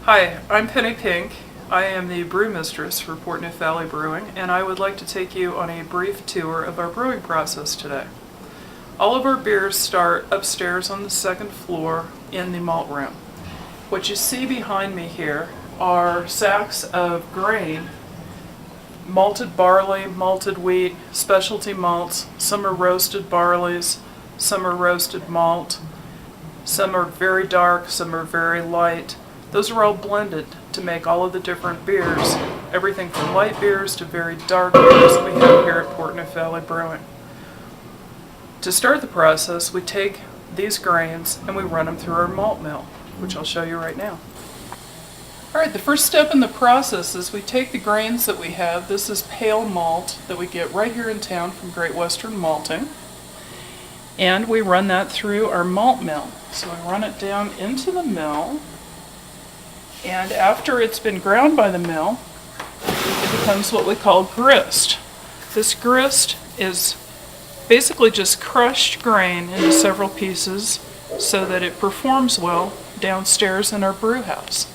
Hi, I'm Penny Pink. I am the brewmistress for Portneuf Valley Brewing, and I would like to take you on a brief tour of our brewing process today. All of our beers start upstairs on the second floor in the malt room. What you see behind me here are sacks of grain, malted barley, malted wheat, specialty malts. Some are roasted barleys, some are roasted malt, some are very dark, some are very light. Those are all blended to make all of the different beers, everything from light beers to very dark beers that we have here at Portneuf Valley Brewing. To start the process, we take these grains and we run them through our malt mill, which I'll show you right now. Alright, the first step in the process is we take the grains that we have. This is pale malt that we get right here in town from Great Western Malting. And we run that through our malt mill. So we run it down into the mill. And after it's been ground by the mill, it becomes what we call grist. This grist is basically just crushed grain into several pieces so that it performs well downstairs in our brew house.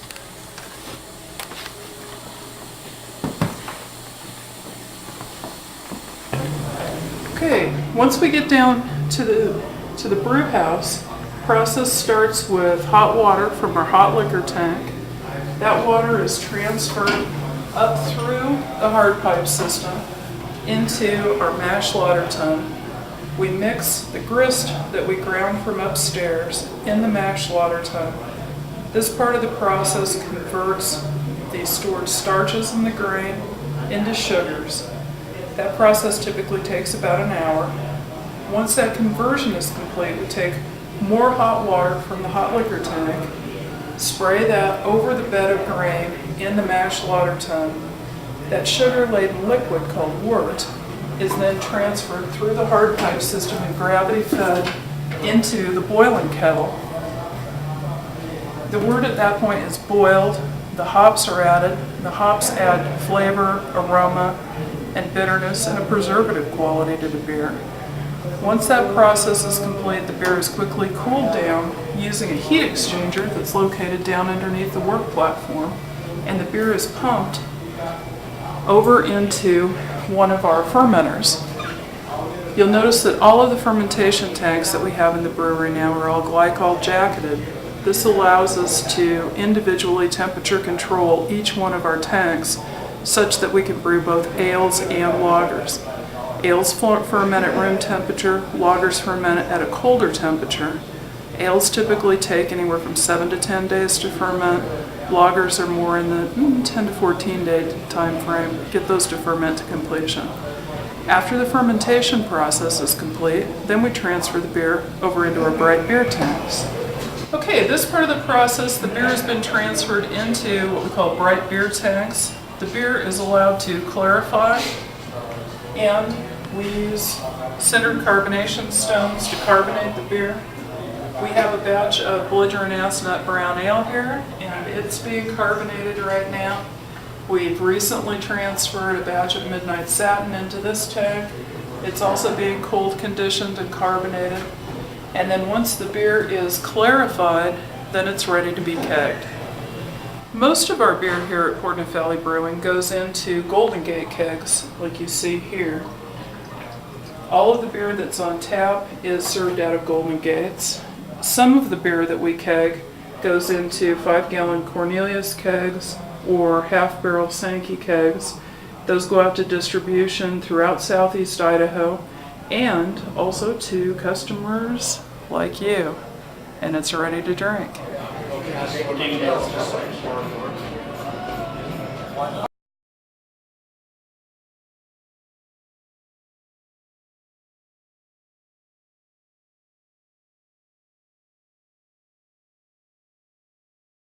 Okay, once we get down to the brew house, the process starts with hot water from our hot liquor tank. That water is transferred up through the hard pipe system into our mash lauter tun. We mix the grist that we ground from upstairs in the mash lauter tun. This part of the process converts the stored starches in the grain into sugars. That process typically takes about an hour. Once that conversion is complete, we take more hot water from the hot liquor tank, spray that over the bed of grain in the mash lauter tun. That sugar-laden liquid called wort is then transferred through the hard pipe system and gravity fed into the boiling kettle. The wort at that point is boiled, the hops are added. The hops add flavor, aroma, and bitterness and a preservative quality to the beer. Once that process is complete, the beer is quickly cooled down using a heat exchanger that's located down underneath the wort platform, and the beer is pumped over into one of our fermenters. You'll notice that all of the fermentation tanks that we have in the brewery now are all glycol jacketed. This allows us to individually temperature control each one of our tanks such that we can brew both ales and lagers. Ales ferment at room temperature, lagers ferment at a colder temperature. Ales typically take anywhere from 7 to 10 days to ferment. Lagers are more in the 10 to 14 day time frame. Get those to ferment to completion. After the fermentation process is complete, then we transfer the beer over into our bright beer tanks. Okay, this part of the process, the beer has been transferred into what we call bright beer tanks. The beer is allowed to clarify, and we use centered carbonation stones to carbonate the beer. We have a batch of belligerent ass nut brown ale here, and it's being carbonated right now. We've recently transferred a batch of midnight satin into this tank. It's also being cold conditioned and carbonated. And then once the beer is clarified, then it's ready to be kegged. Most of our beer here at Portneuf Valley Brewing goes into Golden Gate kegs, like you see here. All of the beer that's on tap is served out of Golden Gates. Some of the beer that we keg goes into 5-gallon Cornelius kegs or half-barrel Sankey kegs. Those go out to distribution throughout southeast Idaho and also to customers like you. And it's ready to drink.